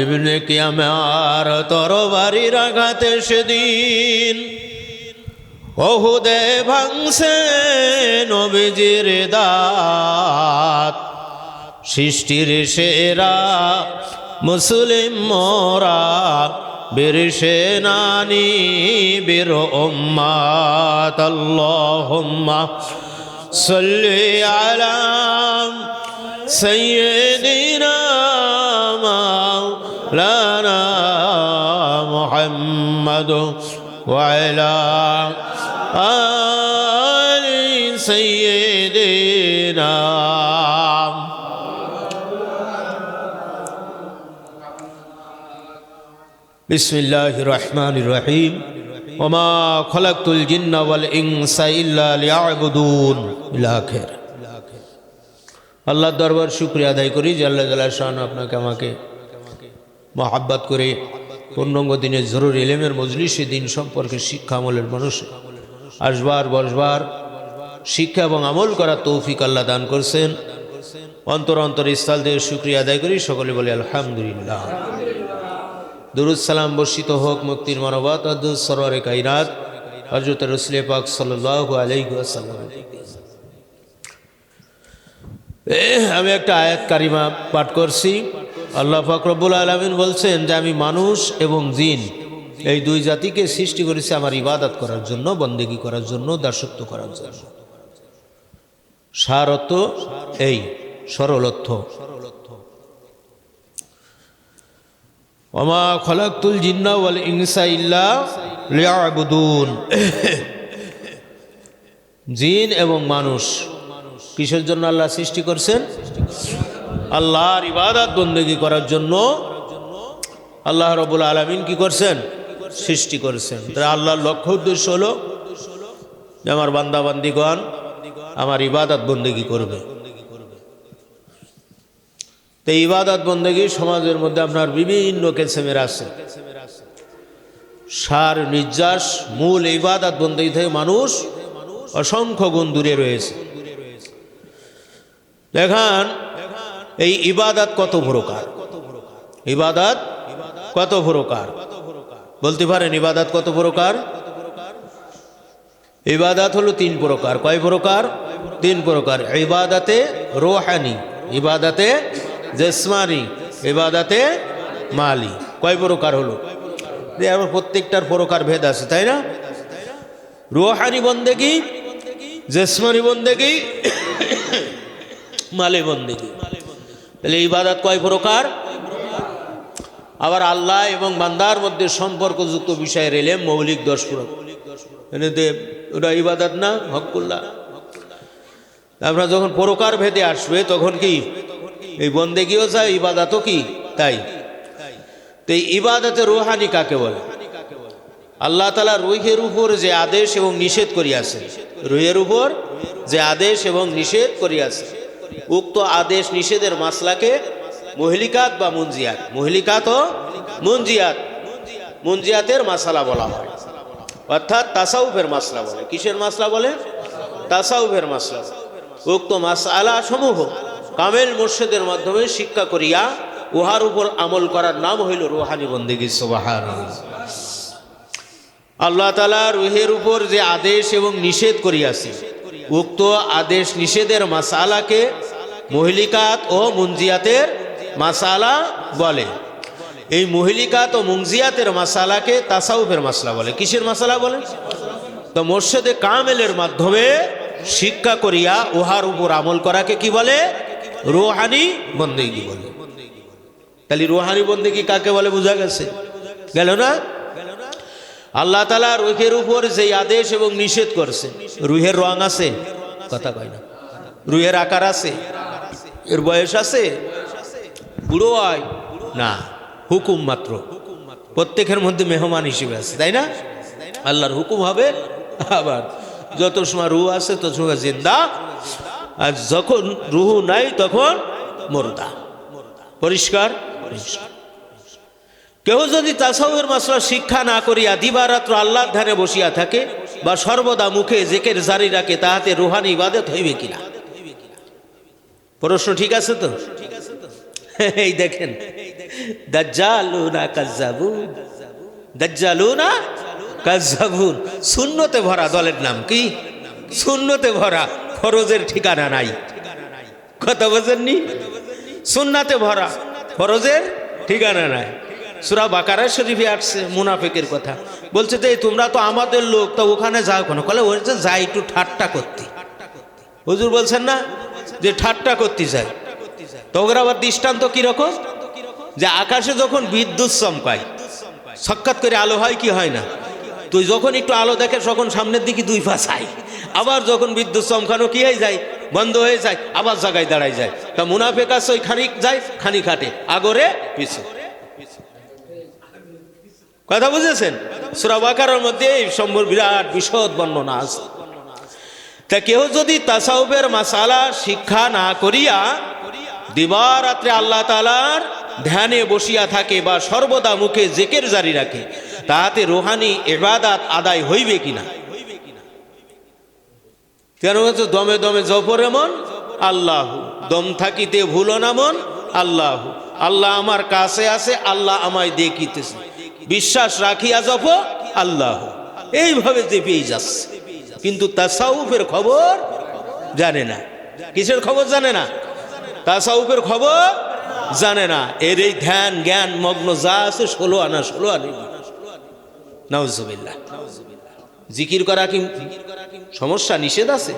ইবনে কিয়ামার তরবারির আঘাতে সেদিন ওহুদে ভাঙছে নবীজির দাঁত। সৃষ্টির সেরা মুসলিম মোরা বীর সেনানি বীর উম্মাত। আল্লাহুম্মা সাল্লি আলা সাইয়্যিদিনা মাওলানা মুহাম্মাদ ওয়া আলা আলি সাইয়্যিদিনা। বিসমিল্লাহির রহমানির রহিম। ওমা খলাকতুল জিন্না ওয়াল ইনসা ইল্লা লিয়াবুদুন ইলা আখির। আল্লাহর দরবার শুকরিয়া আদায় করি যে আল্লাহ জাল্লাহু শান আপনাকে আমাকে মহব্বত করে পূর্ণাঙ্গ দিনের জরুরি ইলমের মজলিসে দিন সম্পর্কে শিক্ষা আমলের মানুষ আসবার বসবার শিক্ষা এবং আমল করার তৌফিক আল্লাহ দান করছেন। অন্তর অন্তর স্থল থেকে শুকরিয়া আদায় করি, সকলে বলি আলহামদুলিল্লাহ। দুরুদ সালাম বর্ষিত হোক মুক্তির মানবত আদুস সরওয়ারে কায়নাত হযরত রাসূল পাক সাল্লাল্লাহু আলাইহি ওয়াসাল্লাম। আমি একটা আয়াত কারিমা পাঠ করছি। আল্লাহ পাক রব্বুল আলামিন বলছেন যে আমি মানুষ এবং জিন এই দুই জাতিকে সৃষ্টি করেছি আমার ইবাদত করার জন্য, বন্দেগী করার জন্য, দাসত্ব করার জন্য। সার অর্থ এই, সরল অর্থ ওমা খলাকতুল জিন্না ওয়াল ইনসা ইল্লা লিয়াবুদুন। জিন এবং মানুষ কিসের জন্য আল্লাহ সৃষ্টি করছেন? আল্লাহর ইবাদত বন্দেগী করার জন্য আল্লাহ রাব্বুল আলামিন কি করছেন? সৃষ্টি করেছেন। তাই আল্লাহর লক্ষ্য উদ্দেশ্য হলো যে আমার বান্দা বান্দিগণ আমার ইবাদত বন্দেগী করবে। তো ইবাদত বন্দেগী সমাজের মধ্যে আপনার বিভিন্ন কিসমের আছে। সার নির্যাস মূল ইবাদত বন্দেগী থেকে মানুষ অসংখ্য গুণ দূরে রয়েছে। দেখান এই ইবাদত কত প্রকার, ইবাদত কত প্রকার বলতে পারেন? ইবাদত কত প্রকার? ইবাদত হলো তিন প্রকার। কয় প্রকার? তিন প্রকার। ইবাদতে রূহানি, ইবাদতে জিসমানি, ইবাদতে মালি। কয় প্রকার হলো? প্রত্যেকটার প্রকার ভেদ আছে, তাই না? রূহানি বন্দেগী, জিসমানি বন্দেগী, মালি বন্দেগী। তাহলে ইবাদত কয় প্রকার? আবার আল্লাহ এবং বান্দার মধ্যে সম্পর্কযুক্ত বিষয়ের ইলম মৌলিক 10 প্রকার। ওটা ইবাদত না? হকুল্লাহ। আমরা যখন প্রকার ভেদে আসবে তখন কি এই বন্দেগীও চাই, ইবাদতও কি তাই। তো এই ইবাদতে রূহানি কাকে বলে? আল্লাহ তাআলা রূহের উপর যে আদেশ এবং নিষেধ করিয়াছে, রূহের উপর যে আদেশ এবং নিষেধ করিয়াছে, উক্ত আদেশ নিষেধের মাসলাকে মুহলিকাত বা মুনজিয়াত, মুহলিকাত ও মুনজিয়াত, মুনজিয়াতের মাসালা বলা হয়। অর্থাৎ তাসাউফের মাসলা বলে। কিসের মাসলা বলে? তাসাউফের মাসলা। উক্ত মাসআলা সমূহ কামেল মুর্শিদের মাধ্যমে শিক্ষা করিয়া উহার উপর আমল করার নাম হইল রূহানি বন্দেগী। সুবহানাল্লাহ। আল্লাহ তাআলা রূহের উপর যে আদেশ এবং নিষেধ করিয়াছে, উক্ত আদেশ নিষেধের মাসআলাকে মুহলিকাত ও মুনজিয়াতের মাসালা বলে। এই মুহলিকাত ও মুনজিয়াতের মাসালাকে তাসাউফের মাসলা বলে। কিসের মাসালা বলে? তো মুর্শিদে কামেলের মাধ্যমে শিক্ষা করিয়া উহার উপর আমল করাকে কি বলে? রূহানি বন্দেগী বলে। তাহলে রূহানি বন্দেগী কাকে বলে বোঝা গেছে? গেল না? আল্লাহ তাআলা রূহের উপর যে আদেশ এবং নিষেধ করছে, রূহের রং আছে? কথা কয় না। রূহের আকার আছে? এর বয়স আছে? বুড়ো হয় না, হুকুম মাত্র। প্রত্যেকের মধ্যে মেহমান হিসেবে আছে, তাই না? আল্লাহর হুকুম হবে। আবার যত সময় রূহ আছে তত সময় জিন্দা, আর যখন রূহ নাই তখন মুর্দা। পরিষ্কার? কেউ যদি তাসাউফের মাসলা শিক্ষা না করিয়া দিবারাত্র আল্লাহর ধ্যানে বসিয়া থাকে বা সর্বদা মুখে জিকির জারি রাখে, তাহাতে রূহানি ইবাদত হইবে কিনা? প্রশ্ন ঠিক আছে তো? এই দেখেন, দাজ্জালুনা কাজ্জাবুন, দাজ্জালুনা কাজ্জাবুন। শূন্যতে ভরা দলের নাম কি? শূন্যতে ভরা, ফরজের ঠিকানা নাই। কথা বোঝেননি? সুন্নাতে ভরা, ফরজের ঠিকানা নাই। সূরা বাকারা শরীফে আসছে মুনাফিকের কথা, বলছে যে তোমরা তো আমাদের লোক, তো ওখানে যাও কেন? বলে ওই যে যাই একটু ঠাট্টা করতে। হুজুর বলছেন না যে ঠাট্টা করতে যায়। তো ওরা আবার দৃষ্টান্ত কিরকম, যে আকাশে যখন বিদ্যুৎ চমকায়, সাক্ষাৎ করে আলো হয় কি হয় না? তুই যখন একটু আলো দেখে তখন সামনের দিকে দুই পা চাই, আবার যখন বিদ্যুৎ চমকানো কি হয়ে যায়, বন্ধ হয়ে যায়, আবার জায়গায় দাঁড়ায় যায়। তা মুনাফিক আছে ওই খানিক যায় খানিক হাঁটে, আগরে পিছু। কথা বুঝেছেন? সূরা বাকারার মধ্যে এই সম্পর্কে বিরাট বিশদ বর্ণনা আছে। তা কেউ যদি তাসাউফের মাসালা শিক্ষা না করিয়া দিবারাত্রে আল্লাহ তাআলার ধ্যানে বসিয়া থাকে বা সর্বদা মুখে জিকির জারি রাখে, তাহাতে রুহানি ইবাদত আদায় হইবে কিনা? কেন হচ্ছে দমে দমে জপর এমন আল্লাহ, দম থাকিতে ভুলো না মন আল্লাহ, আল্লাহ আমার কাছে আছে, আল্লাহ আমায় দেখিতেছে, বিশ্বাস রাখিয়া জপ আল্লাহ। এইভাবে জেপেই যাচ্ছে, কিন্তু তাসাউফের খবর জানে না। কিসের খবর জানে না? তাসাউফের খবর জানে না। এর এই ধ্যান জ্ঞান মগ্ন যা আছে 16 আনা 16 আনি। নাউজুবিল্লাহ। জিকির করা কি সমস্যা? নিষেধ আছে?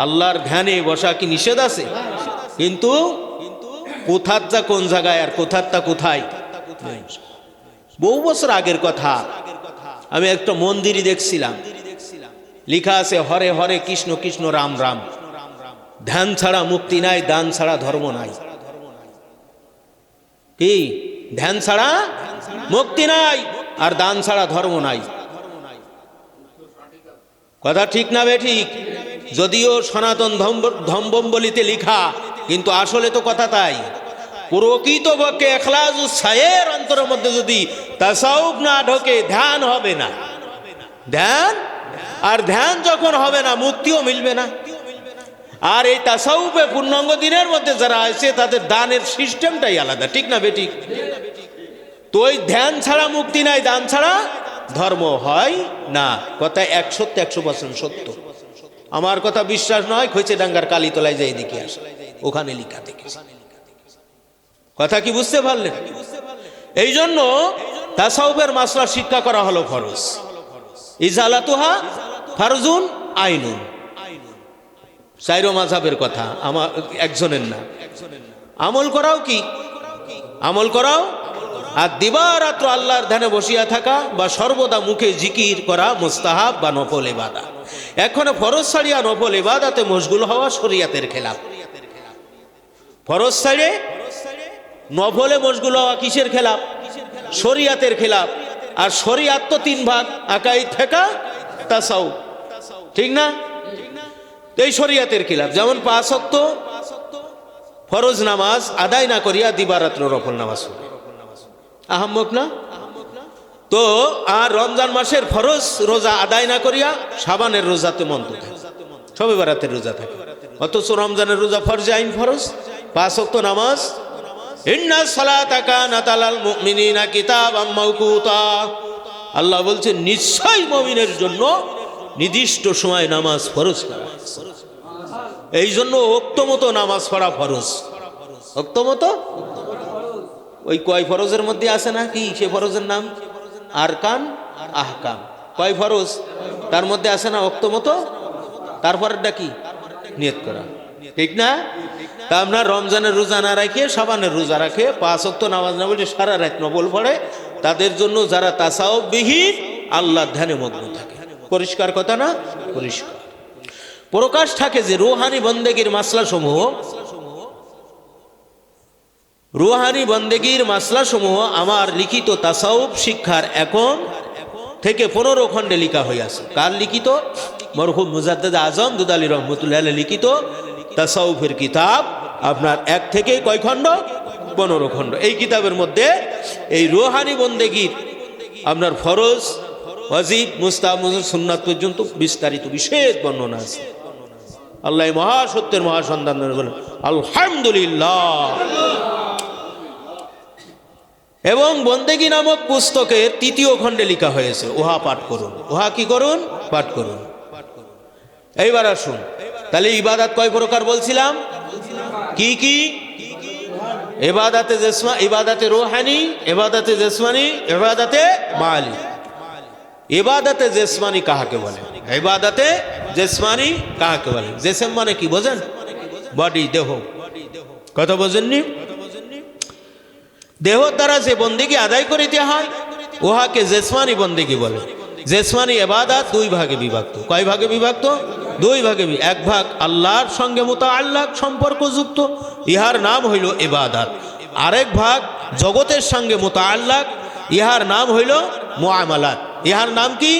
আল্লাহর ধ্যানে বসা কি নিষেধ আছে? কিন্তু কোথারটা কোন জায়গায় আর কোথারটা কোথায়? বহু বছর আগের কথা, আমি একটা মন্দিরই দেখছিলাম, লেখা আছে হরে হরে কৃষ্ণ কৃষ্ণ রাম রাম, ধ্যান ছাড়া মুক্তি নাই, দান ছাড়া ধর্ম নাই। কি? ধ্যান ছাড়া মুক্তি নাই আর দান ছাড়া ধর্ম নাই। কথা ঠিক না বে ঠিক? যদিও সনাতন ধম্বম্বলিতে লেখা, কিন্তু আসলে তো কথা তাই। প্রকৃতপক্ষে ইখলাসুস সায়ের অন্তরের মধ্যে যদি তাসাউফ না ঢোকে, ধ্যান হবে না। ধ্যান, আর ধ্যান যখন হবে না, মুক্তিও মিলবে না। আর এই তাসাউফে পূর্ণাঙ্গ দিনের মধ্যে যারা আছে, তাদের দানের সিস্টেমটাই আলাদা। ঠিক না বেঠিক? তো ওই ধ্যান ছাড়া মুক্তি নাই, দান ছাড়া ধর্ম হয় না। কথা 100% সত্য। আমার কথা বিশ্বাস নয়, খৈচে ডাঙ্গার কালীতলায় যাই দেখে আসে, ওখানে লিখা দেখে। কথা কি বুঝতে পারলেন? এই জন্য তাসাউফের মাসলা শিক্ষা করা হলো ফরজ। ইজালাতুহা ফারজুন আইনুন। চাইরো মাযহাবের কথা, আমার একজনের না। আমল করাও কি? আমল করাও আর দিবারাত্র আল্লাহর ধ্যানে বসিয়া থাকা বা সর্বদা মুখে জিকির করা মুস্তাহাব বা নফল ইবাদত। এখন ফরজ ছাড়িয়া নফল ইবাদতে মশগুল হওয়া শরীয়তের খেলাফ। ফরজ ছাড়ে নফলে মশগুল হওয়া কিসের খেলাফ? শরীয়তের খেলাফ। আর শরীয়ত তো 3 ভাগ, আকাইদ থেকে তাসাউফ। ঠিক না? এই শরীয়তের খেলাফ। যেমন 5 ওয়াক্ত ফরজ নামাজ আদায় না করিয়া দিবারাত্র নফল নামাজ পড়ে, আহাম্মক না? তো আর রমজান মাসের ফরজ রোজা আদায় না করিয়া শাবানের রোজাতে মন্ত থাকে, শবে বরাতের রোজা থাকে। অথচ রমজানের রোজা ফরজ আইন, ফরজ 5 ওয়াক্ত নামাজ। ইন্না সালাতা কানাত আলাল মুমিনিনা কিতাবাম মাওকুতা। আল্লাহ বলছেন নিশ্চয়ই মুমিনের জন্য নির্দিষ্ট সময় নামাজ ফরজ করা। এই জন্য ওক্ত মতো নামাজ পড়া ফরজ। ওক্ত মতো ওই কয় ফরজের মধ্যে আছে না কি? সে ফরজের নাম আরকান আহকাম। কয় ফরজ তার মধ্যে আছে না ওক্ত মতো? তারপরেরটা কি? নিয়ত করা। ঠিক না? তা আপনার রমজানের রোজা না রাখে শাবানের রোজা রাখে, 5 ওয়াক্ত নামাজ না বলে সারা রাত নফল পড়ে, তাদের জন্য যারা তাসাউফ বিহীন আল্লাহর ধ্যানে মগ্ন থাকে। পরিষ্কার কথা না? পরিষ্কার। প্রকাশ থাকে যে রুহানি বন্দেগীর মাসলা সমূহ, রুহানি বন্দেগীর মাসলা সমূহ আমার লিখিত তাসাউফ শিক্ষার 1 থেকে 15 খণ্ডে লিখা হইয়াছে। কার লিখিত? মরহুম মুজাদ্দিদ আজম দুদালী রহমতুল্লাহ লিখিত তাসাউফের কিতাব আপনার 1 থেকে কয় খণ্ড? 15 খণ্ড। এই কিতাবের মধ্যে এই রুহানি বন্দেগীর আপনার ফরজ, ওয়াজিব, মুস্তাহাব, সুন্নাত পর্যন্ত বিস্তারিত বিশেষ বর্ণনা আছে। আল্লাহ মহাসত্যের মহাসন্ধান বলেন আলহামদুলিল্লাহ। এবং বন্দেগী নামক পুস্তকের ৩য় খণ্ডে লেখা হয়েছে, উহা পাঠ করুন। উহা কি করুন? পাঠ করুন। এইবার আসুন, তাহলে ইবাদত কয় প্রকার বলছিলাম? কি কি? ইবাদতে জিসমানি, ইবাদতে রূহানি, ইবাদতে জিসমানি, ইবাদতে মালি। ইবাদতে জিসমানি কাহাকে বলে? ইবাদতে জিসমানি কাহাকে বলে? জিসম মানে কি বোঝেন? বডি, দেহ। কথা বোঝেননি? দেহ দ্বারা যে বন্দেগী আদায় করিতে হয় উহাকে জিসমানি বন্দেগী বলে। জিসমানি ইবাদত দুই ভাগে বিভক্ত। কয় ভাগে বিভক্ত? দুই ভাগে। এক ভাগ আল্লাহর সঙ্গে মুতাআল্লাক, সম্পর্কযুক্ত, ইহার নাম হইল ইবাদত। আরেক ভাগ জগতের সঙ্গে মুতাআল্লাক, ইহার নাম হইল মুআমালাত। ইহার নাম কি?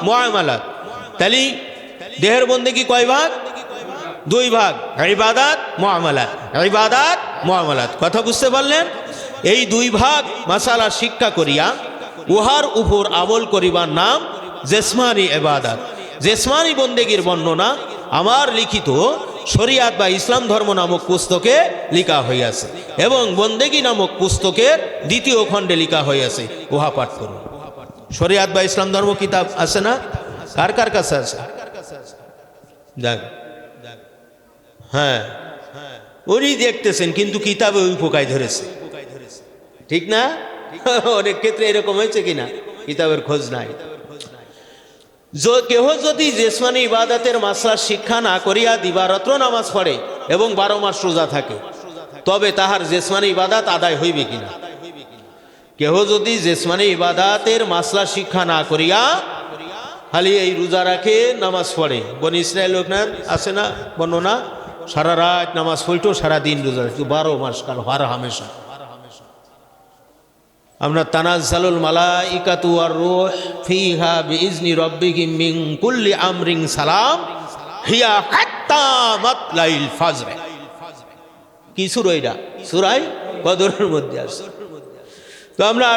মুআমালাত। তাহলে দেহের বন্দেগী কয় ভাগ? দুই ভাগ, ইবাদত, মুআমালাত। ইবাদত, মুআমালাত। কথা বুঝতে পারলেন? এই দুই ভাগ মাসালা শিক্ষা করিয়া উহার উপর আমল করিবার নাম জিসমানি ইবাদত। জিসমানি বন্দেগীর বর্ণনা আমার লিখিত শরিয়াত বা ইসলাম ধর্ম নামক পুস্তকে লেখা হইয়াছে এবং বন্দেগী নামক পুস্তকের 2য় খণ্ডে লেখা হইয়াছে। উহা পাঠ করুন। শরিয়াত বা ইসলাম ধর্ম কিতাব আছে না? কার কার কাছে আছে? যাক, হ্যাঁ, উনি দেখতেছেন, কিন্তু কিতাবে ওই পোকায় ধরেছে, ঠিক না? অনেক ক্ষেত্রে এরকম হয়েছে কিনা, কিতাবের খোঁজ নাই। কেহ যদি জিসমানি ইবাদতের মাসলা শিক্ষা না করিয়া দিবারাত্র নামাজ পড়ে এবং 12 মাস রোজা থাকে, তবে তাহার জিসমানি ইবাদত আদায় হইবে কিনা? কেহ যদি জিসমানি ইবাদতের মাসলা শিক্ষা না করিয়া খালি এই রোজা রাখে, নামাজ পড়ে, বনি ইসরায়েল লোক না আছে না বর্ণনা, সারা রাত নামাজ পড়তো, সারাদিন রোজা রাখতো, 12 মাস কাল হার হামেশা। আমরা তানাজ্জালুল মালাইকাতু ওয়ার রূহ ফিহা বিইজনি রাব্বিহিম মিন কুল্লি আমরিন সালাম হিয়া হাত্তা মাতলাইল ফাজর। কি সূরা এটা? সূরা কদরের মধ্যে আছে। তো আমরা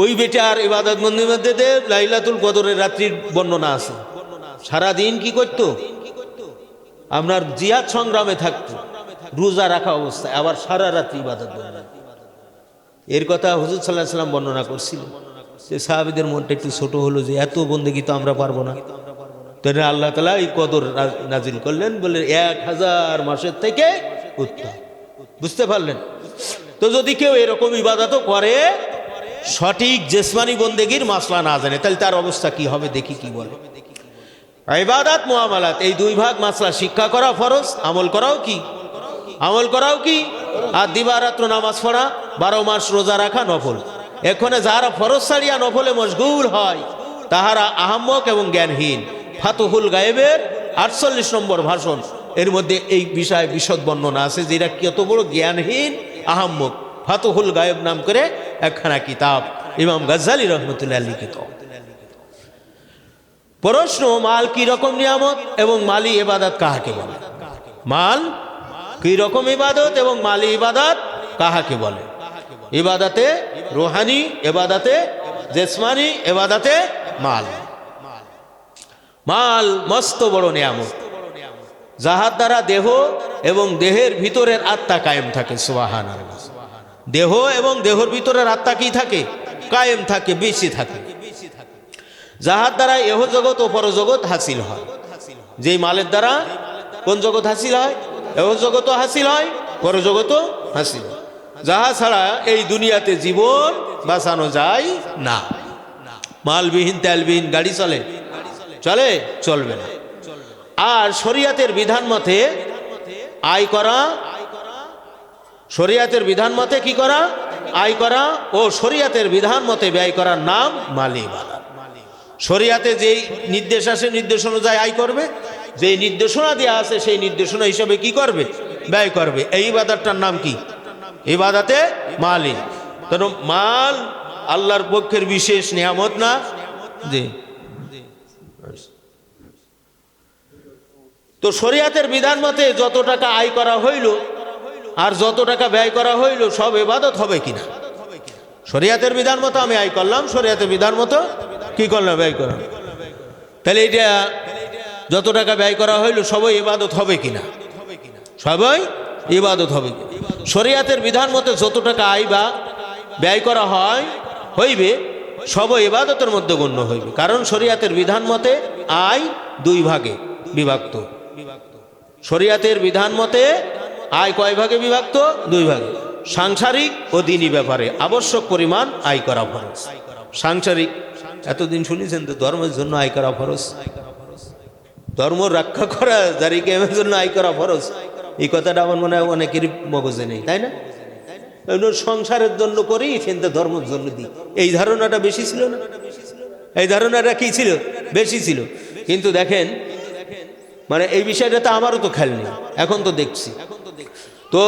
ওই বেটার ইবাদত বন্দির মধ্যে লাইলাতুল কদরের রাত্রির বর্ণনা আছে। সারা দিন কি করত? আপনার জিহাদ সংগ্রামে থাকতো, রোজা রাখা অবস্থায়, আবার সারা রাত্রি ইবাদত বন্দেগী। এর কথা হুজুর সাল্লাল্লাহু আলাইহি ওয়াসাল্লাম বর্ণনা করছিলেন। যে সাহাবীদের মনটা একটু ছোট হলো যে এত বন্দেগী তো আমরা পারবো না। তাহলে আল্লাহ তাআলা এই কদর নাজিল করলেন, বলে 1000 মাসের থেকে উত্তম। বুঝতে পারলেন? তো যদি কেউ এরকম ইবাদতও করে, সঠিক জিসমানি বন্দেগীর মাসলা না জানে, তাহলে তার অবস্থা কি হবে দেখি কি বলে। ইবাদত, মুআমালাত, এই দুই ভাগ মাসলা শিক্ষা করা ফরজ, আমল করাও কি? আমল করাও কি? আর দিবারাত্র নামাজ পড়া, 12 মাস রোজা রাখা নফল। এখানে যারা ফরজ ছাড়িয়া নফলে মশগুল হয় তাহারা আহাম্মক এবং জ্ঞানহীন। ফাতুহুল গায়েবের 48 নম্বর ভাষণ, এর মধ্যে এই বিষয়ে বিশদ বর্ণনা আছে যে এরা কত বড় জ্ঞানহীন আহাম্মক। ফাতুহুল গায়েব নাম করে একখানা কিতাব ইমাম গাজ্জালী রহমতুল্লাহ লিখিত। প্রশ্ন, মাল কি রকম নিয়ামত এবং মালি ইবাদত কাহাকে বলে? মাল কি রকম ইবাদত এবং মালি ইবাদত কাহাকে বলে? ইবাদতে রূহানি, ইবাদতে জিসমানি, ইবাদতে মাল। মাল মস্ত বড় নিয়ামত, যাহার দ্বারা দেহ এবং দেহের ভিতরের আত্মা কায়েম থাকে। সুবহানাল্লাহ। দেহ এবং দেহের ভিতরের আত্মা কি থাকে? কায়েম থাকে, বেশি থাকে। যাহার দ্বারা এহ জগৎ ও পরজগৎ হাসিল হয়। যেই মালের দ্বারা কোন জগৎ হাসিল হয়? এহ জগৎও হাসিল হয়, পরজগৎও হাসিল হয়। যাহা ছাড়া এই দুনিয়াতে জীবন বাঁচানো যায় না। মালবিহীন তেলবিহীন গাড়ি চলে? চলে? চলবে না। আর শরিয়াতের বিধান মতে আয় করা, শরিয়াতের বিধান মতে কি করা? আয় করা ও শরিয়াতের বিধান মতে ব্যয় করার নাম মালি ইবাদত। শরিয়াতে যেই নির্দেশ আসে, নির্দেশ অনুযায়ী আয় করবে, যেই নির্দেশনা দেওয়া আছে সেই নির্দেশনা হিসাবে কি করবে? ব্যয় করবে। এই ইবাদতটার নাম কি? ইবাদতে মালি। কারণ মাল আল্লাহর পক্ষের বিশেষ নিয়ামত না? জি। তো শরিয়াতের বিধান মতে যত টাকা আয় করা হইল আর যত টাকা ব্যয় করা হইল সব ইবাদত হবে কিনা? শরিয়াতের বিধান মতো আমি আয় করলাম, শরিয়াতের বিধান মতো কি করলাম? ব্যয় করলাম। তাহলে এটা যত টাকা ব্যয় করা হইল সবই ইবাদত হবে কিনা? সবই ইবাদত হবে। শরিয়াতের বিধান মতে যত টাকা আয় বা ব্যয় করা হইবে সব ইবাদতের মধ্যে গণ্য হইবে, কারণ শরীয়তের বিধান মতে আয় দুই ভাগে বিভক্ত। শরীয়তের বিধান মতে আয় কয় ভাগে বিভক্ত? দুই ভাগে। সাংসারিক ও দ্বীনি ব্যাপারে আবশ্যক পরিমাণ আয় করা ফরজ। সাংসারিক এতদিন শুনেছেন তো ধর্মের জন্য আয় করা ফরজ, ধর্ম রক্ষা করা জারি কায়েমের জন্য আয় করা ফরজ, এই কথাটা আমার মনে হয় অনেকেরই মগজে নেই, তাই না? সংসারের জন্য করি কিন্তু ধর্মের জন্য দিই, এই ধারণাটা বেশি ছিল না? এই ধারণাটা কি ছিল? বেশি ছিল। কিন্তু দেখেন মানে এই বিষয়টা তো আমারও তো খেয়াল নেই, এখন তো দেখছি। তো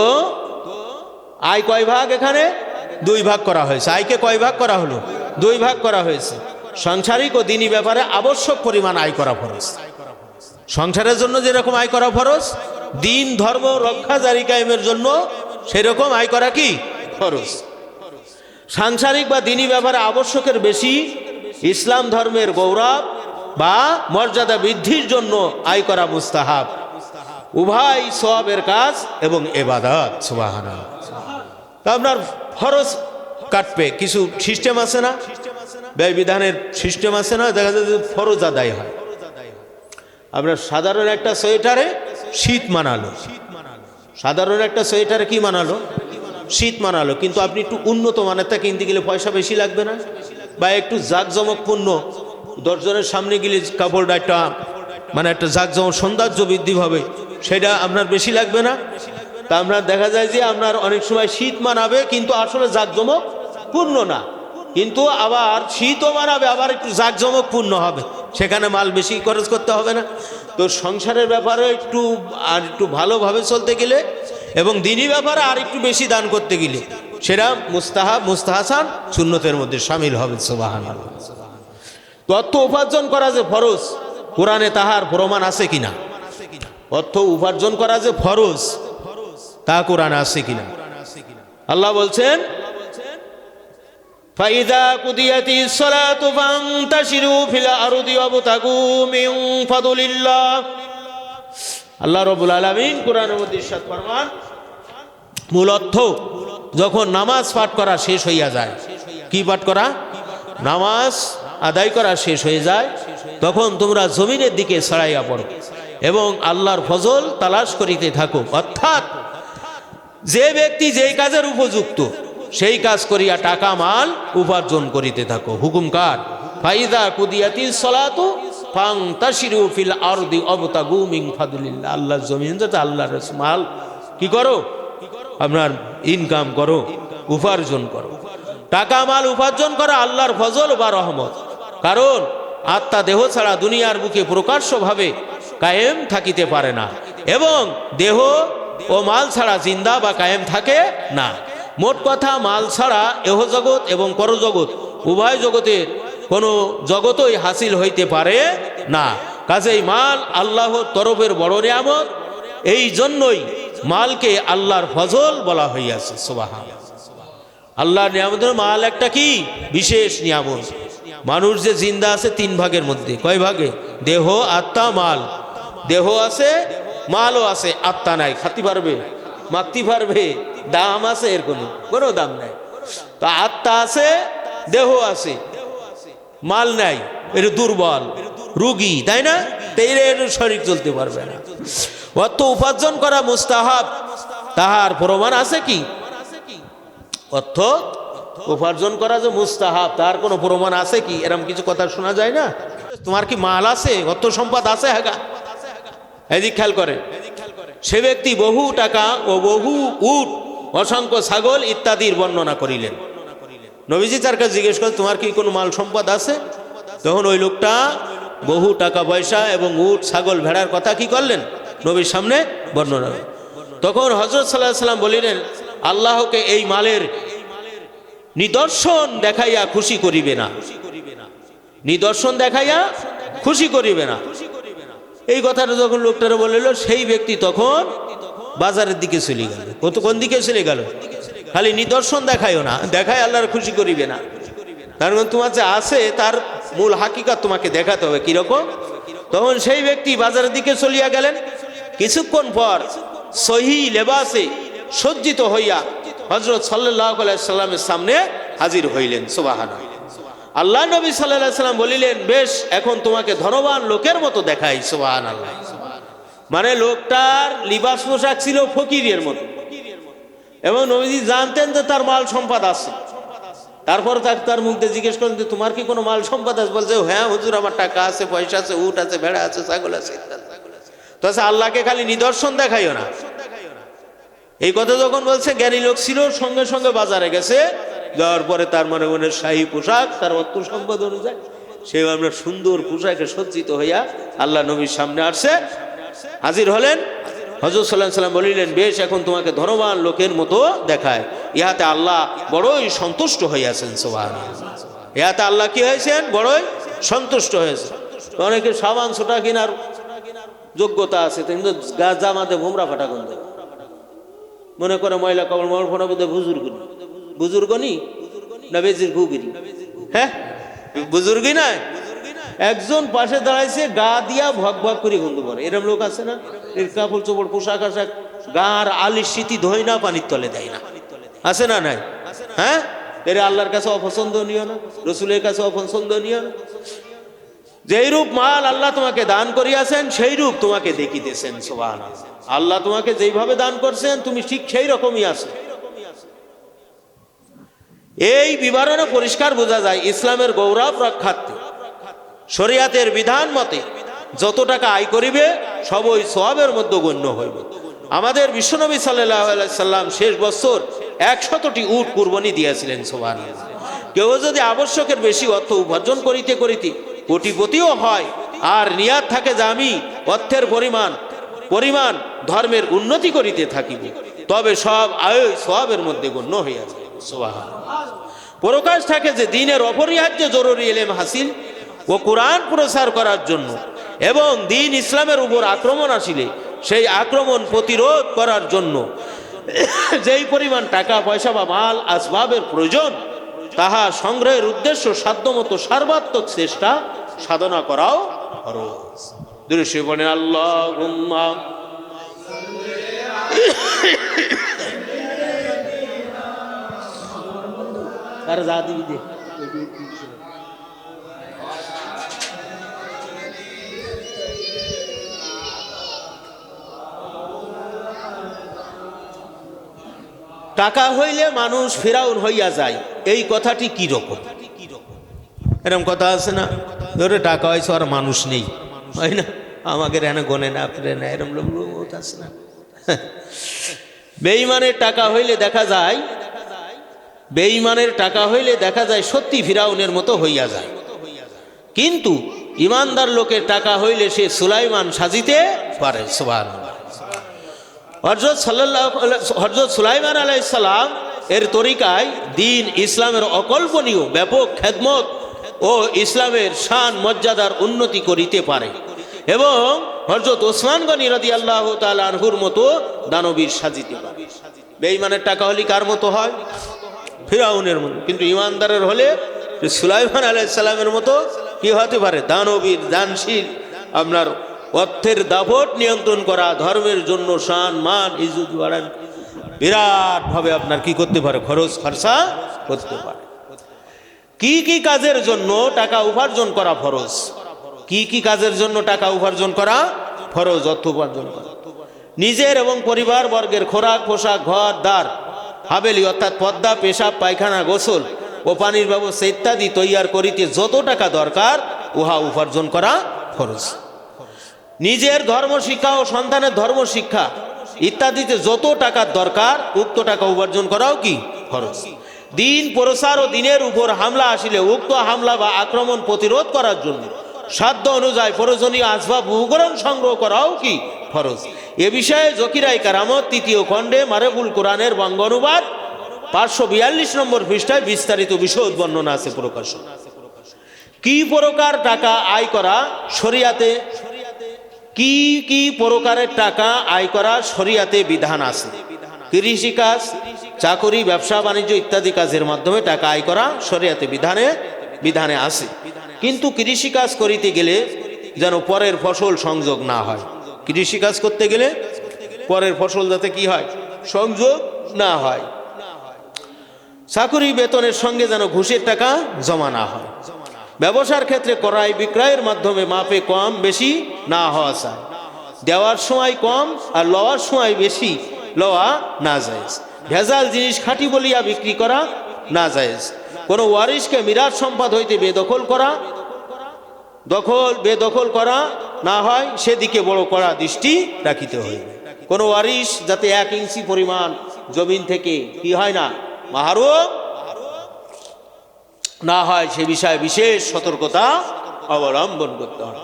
আয় কয় ভাগ? এখানে দুই ভাগ করা হয়েছে। আয়কে কয় ভাগ করা হলো? দুই ভাগ করা হয়েছে। সাংসারিক ও দ্বীনি ব্যাপারে আবশ্যক পরিমাণ আয় করা ফরজ। সংসারের জন্য যেরকম আয় করা ফরজ, দিন ধর্ম রক্ষা জারি কায়েমের জন্য সেরকম আয় করা কি ফরজ। সাংসারিক বা দ্বীনি ব্যাপারে আবশ্যকের বেশি ইসলাম ধর্মের গৌরব বা মর্যাদা বৃদ্ধির জন্য আয় করা মুস্তাহাব। উভয় সওয়াবের কাজ এবং ইবাদত। সুবহানাল্লাহ। তা আপনার ফরজ কাটবে কিছু সিস্টেম আছে না, ব্যয় বিধানের সিস্টেম আছে না, দেখা যায় ফরজ আদায় হয়। আপনার সাধারণ একটা সোয়েটারে শীত মানালো, সাধারণ একটা সোয়েটারে কি মানালো? শীত মানালো। কিন্তু আপনি একটু উন্নত মানেরটা কিনতে গেলে পয়সা বেশি লাগবে না? বা একটু জাঁকজমকপূর্ণ 10 জনের সামনে গেলে কাপড়টা একটা মানে একটা জাঁকজমক সৌন্দর্য বৃদ্ধি হবে, সেটা আপনার বেশি লাগবে না? তা আপনার দেখা যায় যে আপনার অনেক সময় শীত মানাবে কিন্তু আসলে জাঁকজমক পূর্ণ না, কিন্তু আবার শীতও মানাবে আবার একটু জাঁকজমক পূর্ণ হবে, সেখানে মাল বেশি খরচ করতে হবে না? তো সংসারের ব্যাপারে একটু ভালোভাবে চলতে গেলে এবং দ্বীনি ব্যাপারে আর একটু বেশি দান করতে গেলে সেটা মুস্তাহাব মুস্তাহাসান সুন্নতের মধ্যে শামিল হবে। সুবহানাল্লাহ। অর্থ উপার্জন করা যে ফরজ, কোরআনে তাহার প্রমাণ আছে কিনা? অর্থ উপার্জন করা যে ফরজ তা কোরআনে আছে কিনা? আল্লাহ বলছেন ফাইদা কুদিয়াতিস সালাতু ফান্তাশিরু ফিল আরদি ওয়াবতাগু মিন ফাদলিল্লাহ। আল্লাহ রাব্বুল আলামিন কোরআনের মধ্যে ইরশাদ ফরমান, মূল অর্থ যখন নামাজ পাঠ করা শেষ হইয়া যায়, কি পাঠ করা? নামাজ আদায় করা শেষ হয়ে যায়, তখন তোমরা জমিনের দিকে ছড়াইয়া পড়ো এবং আল্লাহর ফজল তালাশ করিতে থাকো। অর্থাৎ যে ব্যক্তি যেই কাজের উপযুক্ত সেই কাজ করিয়া টাকা মাল উপার্জন করিতে থাকো। হুকুম কার? ফাইদা কুদিয়াতিস সালাতু ফান্তাশিরু ফিল আরদি ওয়াবতাগু মিন ফাদলিল্লাহ। আল্লাহর জমিন যেটা আল্লাহর মাল কি করো? আপনার ইনকাম করো, উপার্জন করো। টাকা মাল উপার্জন করা আল্লাহর ফজল বা রহমত। কারণ আত্মা দেহ ছাড়া দুনিয়ার বুকে প্রকাশ্যভাবে কায়েম থাকিতে পারে না এবং দেহ ও মাল ছাড়া জিন্দা বা কায়েম থাকে না। মোট কথা, মাল ছাড়া এহ জগৎ এবং পরজগৎ উভয় জগতের কোনো জগতই হাসিল হইতে পারে না। কাজেই মাল আল্লাহর তরফের বড় নিয়ামত, এই জন্যই মালকে আল্লাহর ফজল বলা হইয়াছে। সুবহানাল্লাহ। আল্লাহর নিয়ামতের মাল একটা কি বিশেষ নিয়ামত। মানুষ যে জিন্দা আছে 3 ভাগের মধ্যে, কয় ভাগে? দেহ, আত্মা, মাল। দেহ আছে, মালও আছে, আত্মা নাই। খাতি পারবে, মাখতে পারবে, দাম আছে, এর কোনো দাম নাই। তো আত্মা আছে, দেহ আছে, মাল নাই, এর দুর্বল রোগী, তাই না? এর শরীর চলতে পারবে না। অর্থ উপার্জন করা মুস্তাহাব, তাহার প্রমাণ আছে কি? অর্থ উপার্জন করা যে মুস্তাহাব তার কোনো প্রমাণ আছে কি? এরকম কিছু কথা শোনা যায় না? তোমার কি মাল আছে, অর্থ সম্পদ আছে? হ্যাঁ, এদিক খেয়াল করে। সে ব্যক্তি বহু টাকা ও বহু উট, অসংখ্য ছাগল ইত্যাদির বর্ণনা করিলেন। নবীজি তার কাছে জিজ্ঞেস করে, তোমার কি কোনো মাল সম্পদ আছে? তখন ওই লোকটা বহু টাকা পয়সা এবং উট, ছাগল, ভেড়ার কথা কি করলেন? নবীর সামনে বর্ণনা। তখন হযরত সাল্লাল্লাহু আলাইহি ওয়াসাল্লাম বলিলেন, আল্লাহকে এই মালের নিদর্শন দেখাইয়া খুশি করিবে না, নিদর্শন দেখাইয়া খুশি করিবে না। এই কথাটা যখন লোকটারা বলিল, সেই ব্যক্তি তখন বাজারের দিকে চলে গেল। কোন দিকে চলে গেল? খালি নিদর্শন দেখাইও না, দেখায় আল্লাহর খুশি করিবে না। তার মানে তোমার যে আছে তার মূল হাকিকত তোমাকে দেখাতে হবে কিরকম। তখন সেই ব্যক্তি বাজারের দিকে চলিয়া গেলেন। কিছুক্ষণ পর সহি লেবাসে সজ্জিত হইয়া হযরত সাল্লাল্লাহু আলাইহি সাল্লামের সামনে হাজির হইলেন। সুবহানাল্লাহ। আল্লাহ নবী সাল্লাল্লাহু আলাইহি সাল্লাম বলিলেন, বেশ, এখন তোমাকে ধনবান লোকের মতো দেখাই। সুবহানাল্লাহ। মানে লোকটার লিবাস পোশাক ছিল ফকিরের মতো, এবং নবীজি জানতেন যে তার মাল সম্পদ আছে। তারপর তার মুখ দিয়ে জিজ্ঞেস করেন যে তোমার কি কোনো মাল সম্পদ আছে? বলছে, হ্যাঁ হুজুর, আমার টাকা আছে, পয়সা আছে, উট আছে, ভেড়া আছে, ছাগল আছে। তো আল্লাহকে খালি নিদর্শন দেখাইও না। এই কথা যখন বলছে, জ্ঞানী লোক ছিল, সঙ্গে সঙ্গে বাজারে গেছে। যাওয়ার পরে তার মনে মনে শাহী পোশাক, তার অর্থ সম্পদ অনুযায়ী সে আমরা সুন্দর পোশাকে সজ্জিত হইয়া আল্লাহ নবীর সামনে আসছে, হাজির হলেন। হযরত সাল্লাল্লাহু আলাইহি সাল্লাম বলিলেন, বেশ, এখন তোমাকে ধনবান লোকের মতো দেখায়। ইহাতে আল্লাহ বড়ই সন্তুষ্ট হইয়াছেন। সুবহানাল্লাহ। ইহাতে আল্লাহ কি হয়েছেন? বড়ই সন্তুষ্ট হয়েছে। অনেকে সাবান ছোটা কেনার যোগ্যতা আছে, কিন্তু জামাতে ভোমরা ফাটা গন্ধ, মনে করে ময়লা কাপড় মল ফোনা বোধ বুজুর্গনি না বেজির ঘুগিরি। হ্যাঁ, বুজুর্গই নাই, একজন পাশে দাঁড়াইছে, গা দিয়া ভগ ভগ করে গন্ধ করে। এরকম লোক আছে না? এর কাপড় চোপড় পোশাক আশাক গার আলির স্মৃতি ধোয় না, পানির তলে দেয় না, আছে না? নাই? হ্যাঁ, এর আল্লাহর কাছে অপছন্দনীয় না, রসুলের কাছে অপছন্দনীয় না। যেই রূপ মাল আল্লাহ তোমাকে দান করিয়াছেন, সেই রূপ তোমাকে দেখিতেছেন। সুবহানাল্লাহ। আল্লাহ তোমাকে যেইভাবে দান করছেন, তুমি ঠিক সেই রকমই আছো। এই বিবরণে পরিষ্কার বোঝা যায়, ইসলামের গৌরব রক্ষার্থে শরিয়াতের বিধান মতে যত টাকা আয় করিবে সবই সওয়াবের মধ্যে গণ্য হইবে। আমাদের বিশ্বনবী সাল্লাল্লাহু আলাইহি সাল্লাম শেষ বছর 100টি উট কুরবানি দিয়েছিলেন। সুবহানাল্লাহ। কেউ যদি আবশ্যকের বেশি অর্থ উপার্জন করিতে করিতে কোটিপতিও হয়, আর নিয়াত থাকে যে আমি অর্থের পরিমাণ ধর্মের উন্নতি করিতে থাকিব, তবে সব আয় সওয়াবের মধ্যে গণ্য হইয়া যায়। সুবহানাল্লাহ। প্রকাশ থাকে যে দিনের অপরিহার্য জরুরি ইলম হাসিল ও কোরআন প্রচার করার জন্য, এবং দিন ইসলামের উপর আক্রমণ আসিলে সেই আক্রমণ প্রতিরোধ করার জন্য যেই পরিমাণ টাকা পয়সা বা মাল আসবাবের প্রয়োজন, তাহা সংগ্রহের উদ্দেশ্য সাধ্যমতো সর্বাত্মক চেষ্টা সাধনা করাও ফরজ। দৃশ্যে বলেন আল্লাহুম্মা আর জাদি দে। টাকা হইলে মানুষ ফিরাউন হইয়া যায়, এই কথাটি কি রকম? এরকম কথা আছে না, ধরে টাকা হয়েছে আর মানুষ নেই, হয় না? আমাকে এনে গনে না, ফিরে না, এরকম লোক আছে না? বেঈমানের টাকা হইলে দেখা যায় সত্যি ফিরাউনের মতো হইয়া যায়, কিন্তু ইমানদার লোকের টাকা হইলে সে সুলাইমান সাজিতে পারে। সুবহানাল্লাহ। হযরত সুলাইমান আলাইহিস সালাম এর তরিকায় দিন ইসলামের অকল্পনীয় ব্যাপক খেদমত ও ইসলামের শান মর্যাদার উন্নতি করিতে পারে, এবং হযরত ওসমান গনি রাদিয়াল্লাহু তাআলা আনহুর মতো দানবীর সাজিতে পারে। বেঈমানের টাকা হলে কার মতো হয়? ফিরাউনের মতো। কিন্তু ইমানদারের হলে সুলাইমান আলাইহিস সালামের মতো কি হতে পারে? দানবীর, দানশীল, আপনার অর্থের দাপট নিয়ন্ত্রণ করা, ধর্মের জন্য শান মান ইজ্জত বাড়ান, বিরাট ভাবে আপনার কি করতে পারে? খরচা করতে পারে। কি কি কাজের জন্য টাকা উপার্জন করা ফরজ? কি কি কাজের জন্য টাকা উপার্জন করা ফরজ? অর্থ উপার্জন করা, নিজের এবং পরিবার বর্গের খোরাক, পোশাক, ঘর দ্বার, হাবেলি অর্থাৎ পর্দা, পেশাব, পায়খানা, গোসল ও পানির ব্যবস্থা ইত্যাদি তৈয়ার করিতে যত টাকা দরকার, উহা উপার্জন করা ফরজ। নিজের ধর্মশিক্ষা ও সন্তানের ধর্মশিক্ষা ইত্যাদিতে যত টাকার দরকার, উক্ত টাকা উপার্জন করাও কি ফরজ। দিন প্রসার ও দিনের উপর হামলা আসিলে উক্ত হামলা বা আক্রমণ প্রতিরোধ করার জন্য সাধ্য অনুযায়ী প্রয়োজনীয় আসবাব উপকরণ সংগ্রহ করাও কি ফরজ। এ বিষয়ে জকিরাই কারামত 3য় খণ্ডে মারেফুল কোরআনের বঙ্গ অনুবাদ 542 নম্বর পৃষ্ঠায় বিস্তারিত বিশদ বর্ণনা আছে প্রকাশ। কি প্রকার টাকা আয় করা শরিয়াতে, কি কি প্রকারের টাকা আয় করা শরিয়াতে বিধান আছে? কৃষিকাজ, চাকরি, ব্যবসা বাণিজ্য ইত্যাদি কাজের মাধ্যমে টাকা আয় করা শরিয়াতে বিধানে আছে, কিন্তু কৃষিকাজ করিতে গেলে যেন পরের ফসল সংযোগ না হয়। কৃষিকাজ করতে গেলে পরের ফসল যাতে কি হয়? সংযোগ না হয়। চাকুরি বেতনের সঙ্গে যেন ঘুষের টাকা জমা না হয়। ব্যবসার ক্ষেত্রে ক্রয় বিক্রয়ের মাধ্যমে মাপে কম বেশি না হওয়া চাই। দেওয়ার সময় কম আর লওয়ার সময় বেশি লওয়া না যায়। ভেজাল জিনিস খাঁটি বলিয়া বিক্রি করা না যায়। কোনো ওয়ারিশকে মিরাজ সম্পদ হইতে বেদখল করা না হয়, সেদিকে বড় কড়া দৃষ্টি রাখিতে হইবে। কোনো ওয়ারিশ যাতে 1 ইঞ্চি পরিমাণ জমিন থেকে কি হয় না, মাহরুম না হয়, সে বিষয়ে বিশেষ সতর্কতা অবলম্বন করতে হবে।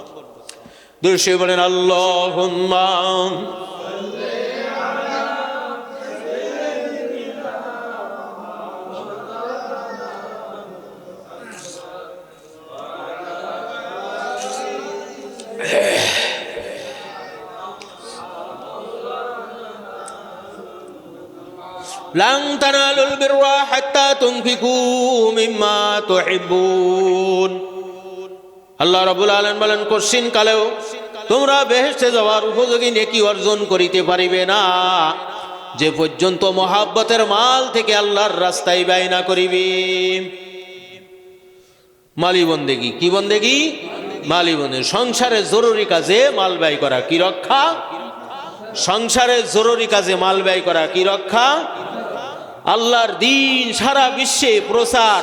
দৃশ্যে বলেন আল্লাহুম্মা লান তানালুল বিররা হাত্তা তুনফিকু মিম্মা তুহিব্বুন। আল্লাহ রাব্বুল আলামিন বলেন, কঠিন কালেও তোমরা বেহেশতে যাওয়ার উপযোগী নেকি অর্জন করিতে পারিবে না যে পর্যন্ত মহাব্বতের মাল থেকে আল্লাহর রাস্তায় ব্যয় না করিবে। মালি বন্দেগী, কি বন্দেগী? মালি বন্দেগী। সংসারের জরুরি কাজে মাল ব্যয় করা কি রক্ষা? সংসারের জরুরি কাজে মাল ব্যয় করা কি রক্ষা? আল্লাহর দ্বীন সারা বিশ্বে প্রচার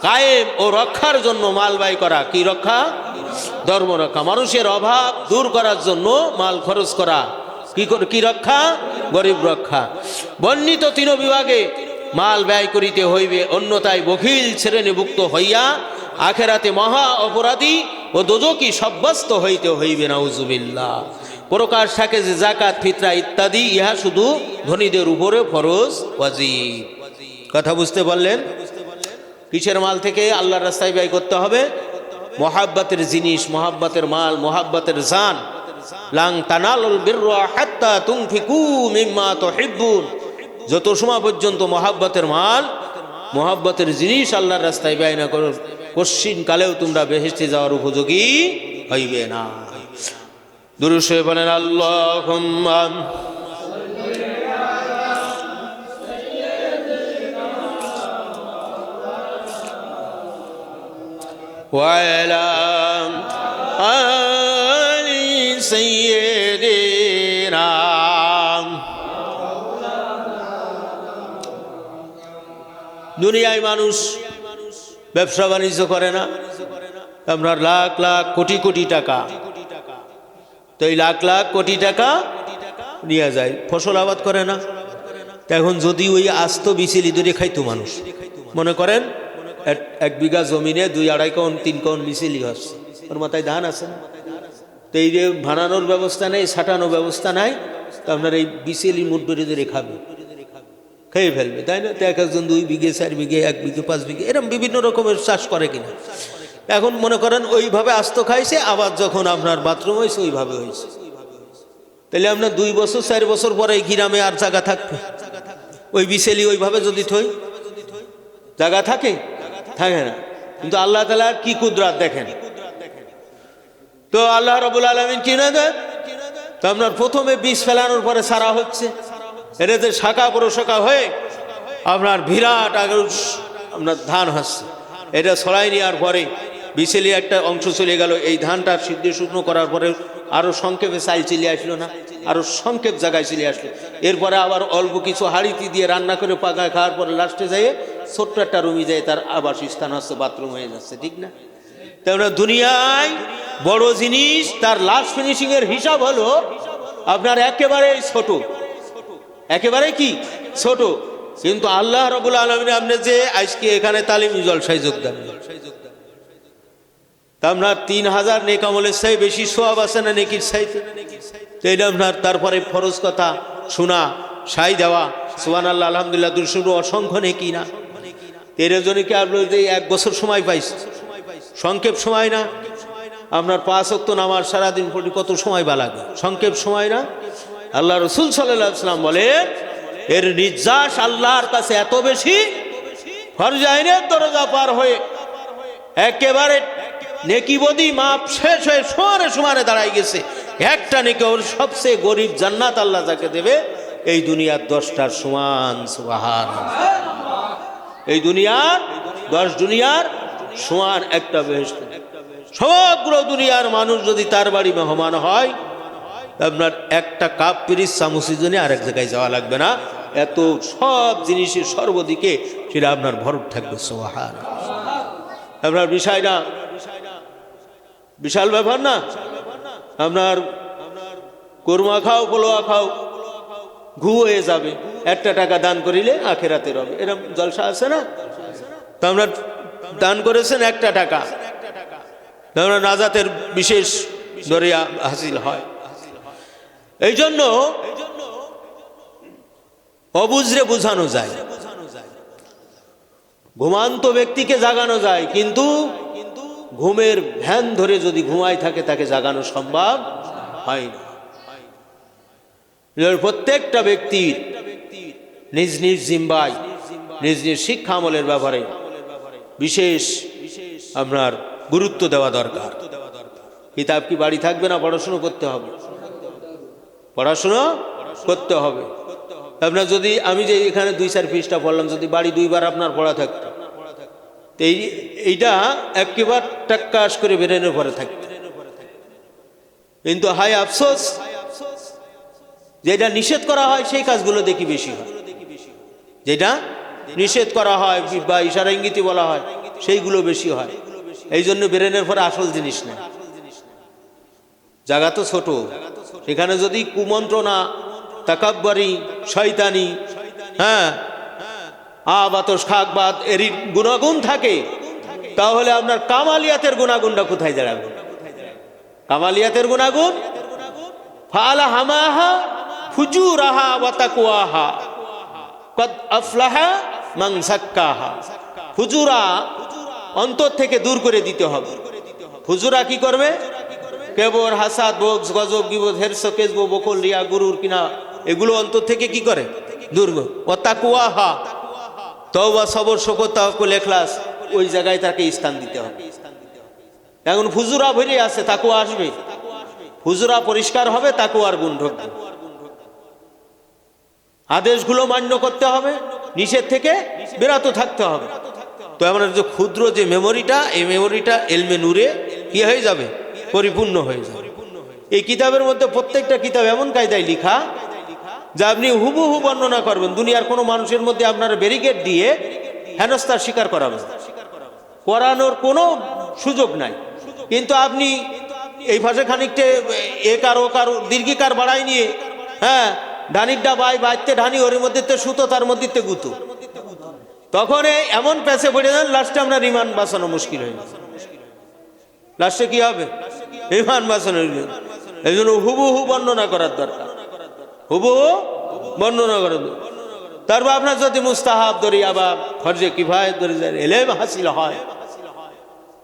কায়েম ও রক্ষার জন্য মাল ব্যয় করা কি রক্ষা? ধর্ম রক্ষা। মানুষের অভাব দূর করার জন্য মাল খরচ করা কি রক্ষা? গরিব রক্ষা। বর্ণিত 3 বিভাগে মাল ব্যয় করিতে হইবে, অন্যথায় বখিল শ্রেণীভুক্ত হইয়া আখেরাতে মহা অপরাধী ও দোজকি সাব্যস্ত হইতে হইবে। নাউজুবিল্লাহ। প্রকাশ থাকে যে যাকাত, ফিতরা ইত্যাদি ইহা শুধু ধনীদের উপরে ফরজ ওয়াজিব। কথা বুঝতে পারলেন? কিসের মাল থেকে আল্লাহর রাস্তায় ব্যয় করতে হবে? মহাব্বতের জিনিস, মহাব্বতের মাল, মহাব্বতের জান। লাং তানালুল বিররা হাত্তা তুনফিকু মিম্মা তুহিব্বুন। যত সময় পর্যন্ত মহাব্বতের মাল, মহাব্বতের জিনিস আল্লাহর রাস্তায় ব্যয় না করো, কঠিন কালেও তোমরা বেহেশতে যাওয়ার উপযোগী হইবে না। দুরূদ শরীফ বলেন আল্লাহুম্মা ওয়া আলা আলি সাইয়্যিদিনা। দুনিয়ায় মানুষ ব্যবসা বাণিজ্য করে না, আপনার লাখ লাখ কোটি কোটি টাকা, তো এই লাখ লাখ কোটি টাকা নিয়ে যায়, ফসল আবাদ করে না। এখন যদি ওই আস্ত বিচিলি ধরে খাইতো মানুষ, মনে করেন 1 বিঘা জমিনে 2-2.5 কোণ 3 কোণ বিচিলি হচ্ছে, ওর মাথায় ধান আছে না, তো এই যে ভানানোর ব্যবস্থা নেই, ছাটানোর ব্যবস্থা নাই, তো আপনার এই বিচিলি মুঠ ধরে ধরে খাবে, খেয়ে ফেলবে, তাই না? তো 1 একজন 2 বিঘে 4 বিঘে 1 বিঘে 5 বিঘে এরকম বিভিন্ন রকমের চাষ করে কিনা। এখন মনে করেন ওইভাবে আস্ত খাইছে, আবার যখন আপনার বাথরুম হয়েছে ওইভাবে হয়েছে, তাহলে আপনার 2 বছর 4 বছর পরে এই গ্রামে আর জায়গা থাকবে? ওই বিছেলি ওইভাবে যদি থই জায়গা থাকে? থাকে না। কিন্তু আল্লাহ তাআলার কি কুদরত দেখেন। তো আল্লাহ রাব্বুল আলামিন কি না দেন, তো আপনার প্রথমে বীজ ফেলানোর পরে সারা হচ্ছে, এটাতে শাখা প্রশাখা হয়ে আপনার বিরাট আপনার ধান হচ্ছে। এটা ছড়াই নেওয়ার পরে বিছেলি একটা অংশ চলে গেল, এই ধানটা সিদ্ধ শুকনো করার পরে আরো সংক্ষেপে চাল চলে আসলো না, আরো সংক্ষেপ জায়গায় চলে আসলো। এরপরে আবার অল্প কিছু হাঁড়িতে দিয়ে রান্না করে পাকা খাওয়ার পরে লাস্টে যাইয়ে ছোট্ট একটা রুমি যায়, তার আবাসস্থান হচ্ছে, বাথরুম হয়ে যাচ্ছে, ঠিক না? তেমন দুনিয়ায় বড় জিনিস তার লাস্ট ফিনিশিং এর হিসাব হলো আপনার একেবারে ছোট, একেবারে কি ছোট। কিন্তু আল্লাহ রাব্বুল আলামিন আপনি যে আজকে এখানে তালিমি জলসায় যোগদান, তা আপনার 3000 নেক আমলের চাই বেশি সওয়াব আছে না নেকির চাইতে? তো এটা আপনার তারপরে ফরজ কথা শোনা, সাই দেওয়া, সুবহানাল্লাহ আলহামদুলিল্লাহ দুরুদ অসংখ্য নেকি না? এর জন্য কি আপনি যে 1 বছর সময় পাইছে, সংক্ষেপ সময় না? আপনার 5 ওয়াক্ত নামাজ সারাদিন পড়ি কত সময় বা লাগে, সংক্ষেপ সময় না? আল্লাহ রাসূল সাল্লাল্লাহু আলাইহি ওয়াসাল্লাম বলেন এর নির্যাস আল্লাহর কাছে এত বেশি, ফরজ আইনের দরজা পার হয়ে একেবারে নেকি বদি মাপ শেষ হয়ে সমানে সমানে দাঁড়াই গেছে। একটা নেকি ওর সবচেয়ে গরিব জান্নাত আল্লাহ যাকে দেবে এই দুনিয়ার 10টার সমান। সুবহানাল্লাহ। এই দুনিয়ার 10 দুনিয়ার সমান একটা বেহেশত। সমগ্র দুনিয়ার মানুষ যদি তার বাড়ি মেহমান হয়, আপনার একটা কাপ পিরিচ চামচের জন্য আরেক জায়গায় যাওয়া লাগবে না, এত সব জিনিসের সর্বদিকে সেটা আপনার ভরট থাকবে। সুবহানাল্লাহ। আপনার বিষয়টা বিশাল ব্যাপার না? আপনার কোরমা খাও, পোলোয়া খাও, ঘু হয়ে যাবে, একটা টাকা দান করিলে আখেরাতে রবে, এরকম জলসা আছে না? তো আমরা দান করেছেন একটা টাকা, আমরা নাজাতের বিশেষ দরিয়া হাসিল হয়। এই জন্য অবুঝরে বোঝানো যায়, ঘুমান্ত ব্যক্তিকে জাগানো যায়, কিন্তু ঘুমের ভ্যান ধরে যদি ঘুমায় থাকে তাকে জাগানো সম্ভব হয় না। প্রত্যেকটা ব্যক্তির নিজ নিজ জিম্বায় নিজ নিজ শিক্ষা আমলের ব্যাপারে বিশেষ আপনার গুরুত্ব দেওয়া দরকার। কিতাব কি বাড়ি থাকবে না? পড়াশুনো করতে হবে, পড়াশুনো করতে হবে। আপনার যদি আমি যে এখানে 2-4 পৃষ্ঠা পড়লাম, যদি বাড়ি 2 বার আপনার পড়া থাকতো, এইটা একেবারে টাক্কাস করে বেরেনের পরে থাকবে। কিন্তু হায় আফসোস, যেটা নিষেধ করা হয় সেই কাজগুলো দেখি বেশি হয়, যেটা নিষেধ করা হয় বা ইশারা ইঙ্গিতে বলা হয় সেইগুলো বেশি হয়। এই জন্য বেরেনের পরে আসল জিনিস নেই, জায়গা তো ছোট, সেখানে যদি কুমন্ত্রণা, তাকাব্বুরি, শয়তানি, হ্যাঁ, আবাতস খাকবাদ এর গুণাগুণ থাকে, তাহলে আপনার কামালিয়াতের গুণাগুণটা কোথায় দাঁড়াবে? কামালিয়াতের গুণাগুণ ফালা হামাহা ফুজুরাহা ওয়া তাকওয়াহা কদ আফলাহা মান যাক্কাহা। ফুজুরা অন্তর থেকে দূর করে দিতে হবে। ফুজুরা কি করবে? কেবর, হাসাদ, বগজ, গজব, গীবত, হিরস, কেজব, বকুল, রিয়া, গুরুর কিনা, এগুলো অন্তর থেকে কি করে? দূর। ওয়া তাকওয়াহা, তওবা, সবর, শুকর, তাওয়াক্কুল, ইখলাস, ওই জায়গায় তাকে স্থান দিতে হবে। এখন ফুজুরা ভরে আছে, তাকওয়া আসবে, ফুজুরা পরিষ্কার হবে, তাকওয়ার গুণ ঢুকবে। আদেশগুলো মান্য করতে হবে, নিষেধ থেকে বিরত থাকতে হবে। তো আমাদের যে ক্ষুদ্র যে মেমোরিটা, এই মেমোরিটা এলমে নূরে কি হয়ে যাবে? পরিপূর্ণ হয়ে যাবে। এই কিতাবের মধ্যে প্রত্যেকটা কিতাব এমন কায়দায় লিখা যা আপনি হুবহু বর্ণনা করবেন, দুনিয়ার কোনো মানুষের মধ্যে আপনার ব্যারিকেড দিয়ে হেনস্থার স্বীকার করাবেন, করানোর কোনো সুযোগ নাই। কিন্তু আপনি এই ভাষা খানিকটা একার ওকার দীর্ঘিকার বাড়াই নিয়ে, হ্যাঁ, ধানিরটা বাইতে ধানি, ওর মধ্যে সুতো, তার মধ্যে গুতো, তখন এমন প্যাসে পড়ে যান, লাস্টে আমরা রিমান্ড বাঁচানো মুশকিল হয়ে যাবে। লাস্টে কি হবে? রিমান্ড বাঁচানো। এই জন্য হুবহু বর্ণনা করার দরকার, হুবহু বর্ণনা করার দরকার। তারপর আপনার যদি মুস্তাহাব দরিয়া বা ফরজে কিফায়াত দরিয়া এলেম হাসিল হয়,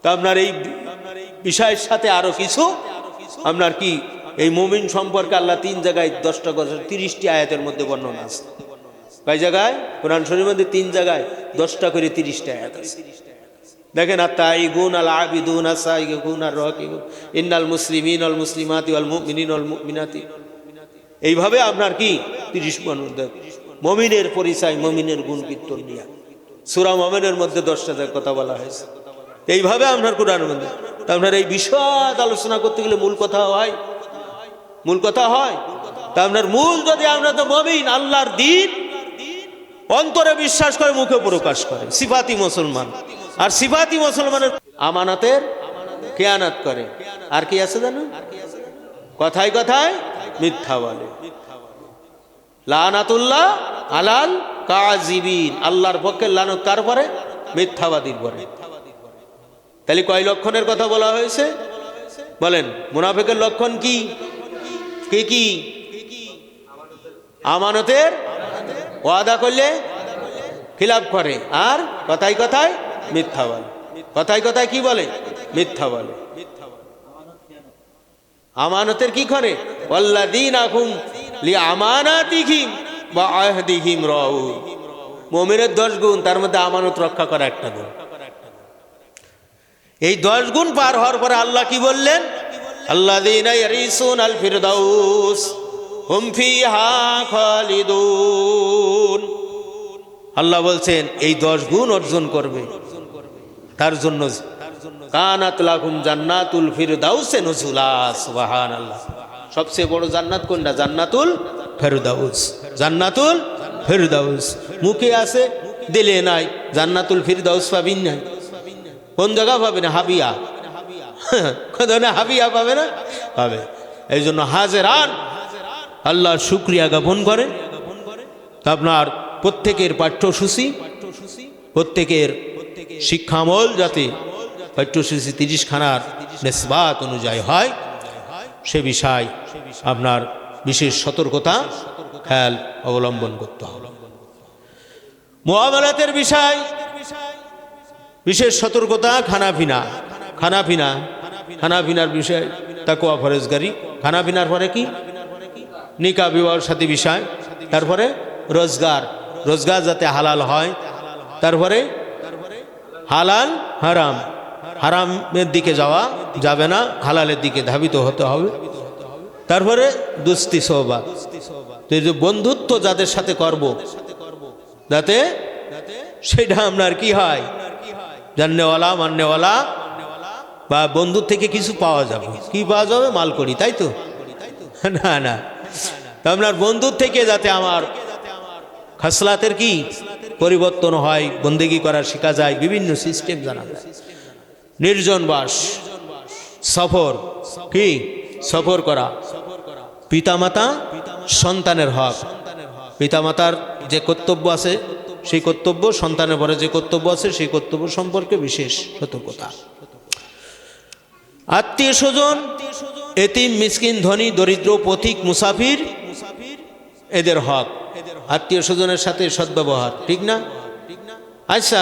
তা আপনার এই বিষয়ের সাথে আরো কিছু আপনার কি এই মুমিন সম্পর্কে আল্লাহ 3 জায়গায় 10টা 30টি আয়াতের মধ্যে বর্ণনা আছে। কয় জায়গায়? কোরআন শরীফের মধ্যে 3 জায়গায় 10টা করে 30টা আয়াত আছে। দেখেন, আত-তাইগুন, আল-আবিদুন, আস-সাইগুন, আর-রাকিবুন, ইন্নাল মুসলিমিন ওয়াল মুসলিমাতি ওয়াল মুমিনিন ওয়াল মুমিনাতি। এইভাবে আপনার কি 30 মুমিনের পরিচয়, মুমিনের গুণ কীর্তন নিয়ে সূরা মুমিনের মধ্যে 10টা কথা বলা হয়েছে। এইভাবে আপনার কোরআনের মধ্যে আপনার এই বিশদ আলোচনা করতে গেলে মূল কথা হয়, মূল কথা হয়। তা আপনার মূল যদি আপনার তো মুমিন, আল্লাহর দ্বীন অন্তরে বিশ্বাস করে, মুখে প্রকাশ করে, সিফাতি মুসলমান। আর সিফাতি মুসলমানের আমানতের খেয়ানত করে। আর কি আছে জানো? কথায় কথায় মিথ্যা বলে। লানাতুল্লাহ আলাল কাযিবিন, আল্লাহর পক্ষে লানত কার পরে? মিথ্যাবাদীর পরে। তাহলে কয় লক্ষণের কথা বলা হয়েছে বলেন? মুনাফিকের লক্ষণ কি কি কি? আমানতের ওয়াদা করলে খিলাফ করে, আর কথায় কথায় মিথ্যা বলে। কথায় কথায় কি বলে? মিথ্যা বলে। আমানতের কি করে? ওয়াল্লাযীনা হুম লিআমানাতিহিম ওয়া আহদিহিম রাউন। মুমিনের 10 গুণ, তার মধ্যে আমানত রক্ষা করা একটা গুণ। এই 10 গুণ পার হওয়ার পরে আল্লাহ কি বললেন? আল্লাযীনা ইয়ারিসুনাল ফিরদাউস হুম ফিহা খালিদুন। আল্লাহ বলছেন এই 10 গুণ অর্জন করবে তার জন্য কানাত লাকুম জান্নাতুল ফিরদাউসে নুজুলা। সুবহানাল্লাহ। সবচেয়ে বড় জান্নাত কোনটা? জান্নাতুল ফেরদাউস। জান্নাতুল ফেরদাউস মুখে আছে, দিলে নাই। জান্নাতুল ফিরদাউস পাবেন না। কোন জায়গা পাবে না? হাবিয়া। কোন হাবিয়া পাবে না? পাবে। এই জন্য হাজেরান আল্লাহর শুকরিয়া জ্ঞাপন করেন। আপনার প্রত্যেকের পাঠ্যসূচি, প্রত্যেকের শিক্ষামূল যাতে পাঠ্যসূচি 30 খানার নিসবাত অনুযায়ী হয়, সে বিষয় আপনার বিশেষ সতর্কতা খেয়াল অবলম্বন করতে হবে। মুআমালাতের বিষয় বিশেষ সতর্কতা। খানাপিনার বিষয় তাকওয়া ফরজগারি। খানাপিনার পরে কি? নিকাহ বিবাহের সাথে বিষয়। তারপরে রোজগার যাতে হালাল হয়। তারপরে হালাল হারাম, হারামের দিকে যাওয়া যাবে না, হালালের দিকে ধাবিত হতে হবে। তারপরে দুস্তি সোহবাত, তো যে বন্ধুত্ব যাদের সাথে করব যাতে সেটা আপনার কি হয়, জাননেওয়ালা মাননেওয়ালা, বা বন্ধুর থেকে কিছু পাওয়া যাবে। কি পাওয়া যাবে? মাল করি, তাই তো? না, আপনার বন্ধুর থেকে যাতে আমার খাসলাতের কি পরিবর্তন হয়, বন্দেগী করার শেখা যায়, বিভিন্ন সিস্টেম জানা যায়। নির্জন বাস, সফর, কি সফর করা, পিতামাতা সন্তানের হক, পিতামাতার যে কর্তব্য আছে সেই কর্তব্য, সন্তানের পরে যে কর্তব্য আছে সেই কর্তব্য সম্পর্কে বিশেষ সতর্কতা। আত্মীয় স্বজন, এতিম মিসকিন, ধনী দরিদ্র, পথিক মুসাফির, এদের হক। আত্মীয় স্বজনের সাথে সদ্ব্যবহার, ঠিক না? আচ্ছা,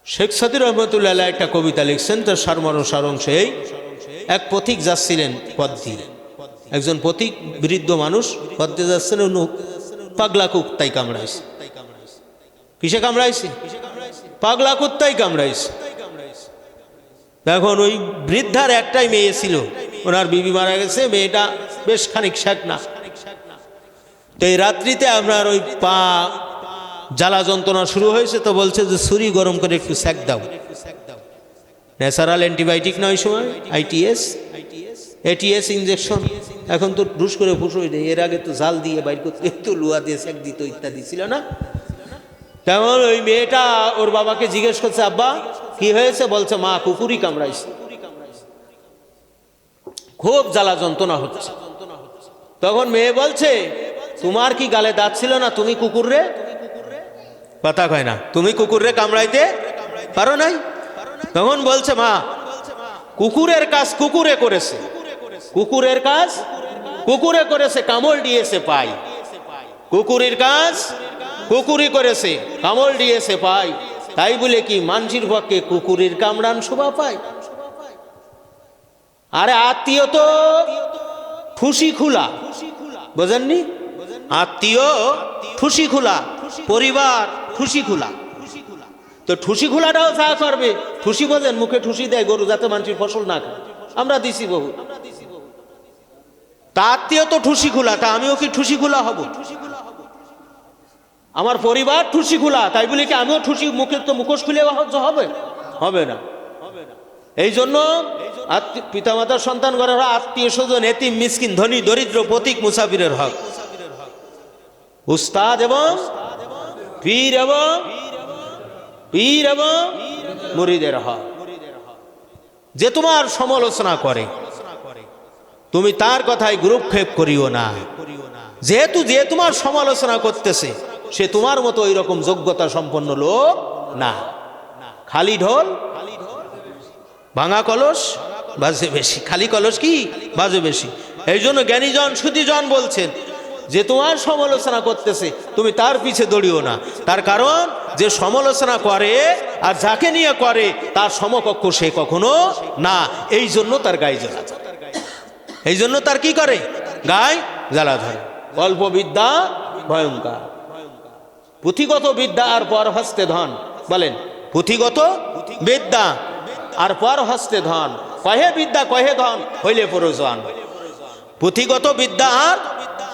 শেখ সাদী রহমতুল্লাহ একটা কবিতা লিখছেন, তার সারাংশ এই: এক পথিক যাচ্ছিলেন পথ দিয়ে, একজন পথিক বৃদ্ধ মানুষ পথ দিয়ে যাচ্ছেন, পাগলা কুত্তাই কামড়াইছে। কিসে কামড়াইছে? পাগলা কুত্তাই কামড়াইছে। এখন ওই বৃদ্ধার একটাই মেয়ে ছিল, ওনার বিবি মারা গেছে, মেয়েটা বেশ খানিক শেখ না। তো এই রাত্রিতে আপনার ওই পা জ্বালা যন্ত্রণা শুরু হয়েছে, তো বলছে যে ছুরি গরম করে একটু সেক দাও। ন্যাচারাল অ্যান্টিবায়োটিক নয় সময়, ATS ইঞ্জেকশন। এখন তো ঢুস করে ফুসই নেই, এর আগে তো জাল দিয়ে বাইর করতে, একটু লুয়া দিয়ে সেক দিত ইত্যাদি ছিল না। তেমন ওই মেয়েটা ওর বাবাকে জিজ্ঞেস করছে, আব্বা কি হয়েছে? বলছে, মা কুকুরই কামড়াইছে, খুব জ্বালা যন্ত্রণা হচ্ছে। তখন মেয়ে বলছে, তোমার কি গালে দাঁত ছিল না? তুমি কুকুর রে, কথা কয় না, তুমি কুকুর রে কামড়াইতে পারো নাই? তখন বলছে, মা কুকুরের কাজ কুকুরে করেছে, কুকুরের কাজ কুকুরে করেছে, কামড় দিয়েছে পাই। কুকুরের কাজ কুকুরই করেছে, কামড় দিয়েছে পাই। তাই বলে কি মানুষের পক্ষে কুকুরের কামড়ান শোভা পায়? আরে আত্মীয় তো খুশি খুলা, বোঝেননি? আত্মীয় খুশি খুলা, পরিবার খুশি খুলা। তো ঠুসি খোলাটাও যা করবে, ঠুসি বোঝেন, মুখে ঠুসি দেয় গরু যাতে মানুষের ফসল না খায়, আমরা দিছি বহু। তা আত্মীয় তো ঠুসি খোলা, তা আমিও কি ঠুসি খোলা হব? আমার পরিবার ঠুসি খোলা, তাই বলে কি আমিও ঠুসি মুখে তো মুখোশ খুলে হবে? হবে না। এই জন্য পিতামাতার সন্তান ঘরের আত্মীয় স্বজন, এতিম মিসকিন, ধনী দরিদ্র, পথিক মুসাফিরের হক। উস্তাদ এবং পীর এবং মুরিদের হক। যে তোমার সমালোচনা করে তুমি তার কথায় গুরুক্ষেপ করিও না, যেহেতু যে তোমার সমালোচনা করতেছে সে তোমার মতো ওই রকম যোগ্যতা সম্পন্ন লোক না। খালি ঢোল ভাঙা কলস বাজে বেশি, খালি কলস কি বাজে বেশি। এই জন্য জ্ঞানীজন সুধীজন বলছেন যে তোমার সমালোচনা করতেছে তুমি তার পিছে দৌড়িও না, তার কারণ যে সমালোচনা করে আর যাকে নিয়ে করে তার সমকক্ষ সে কখনো না। এই জন্য তার গায়ে জ্বালা ধরে, এই জন্য তার কি করে গায়ে জ্বালা ধরে। অল্প বিদ্যা ভয়ঙ্কর, পুঁথিগত বিদ্যা আর পর হস্তে ধন। বলেন, পুঁথিগত বিদ্যা আর পর হস্তে ধন, কহে বিদ্যা কহে ধন হইলে প্রয়োজন। পুঁথিগত বিদ্যা আর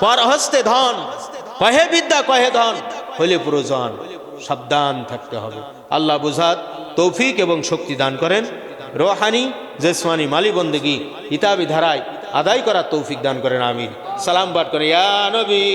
পর হস্তে ধন, কহে বিদ্যা কহে ধন হলে প্রয়োজন, সাবধান থাকতে হবে। আল্লাহ বুঝাত তৌফিক এবং শক্তি দান করেন, রোহানি জেসমানি মালি বন্দেগি হিতাবি ধারায় আদায় করার তৌফিক দান করেন, আমিন। সালাম পাঠ করেন ইয়া নবী।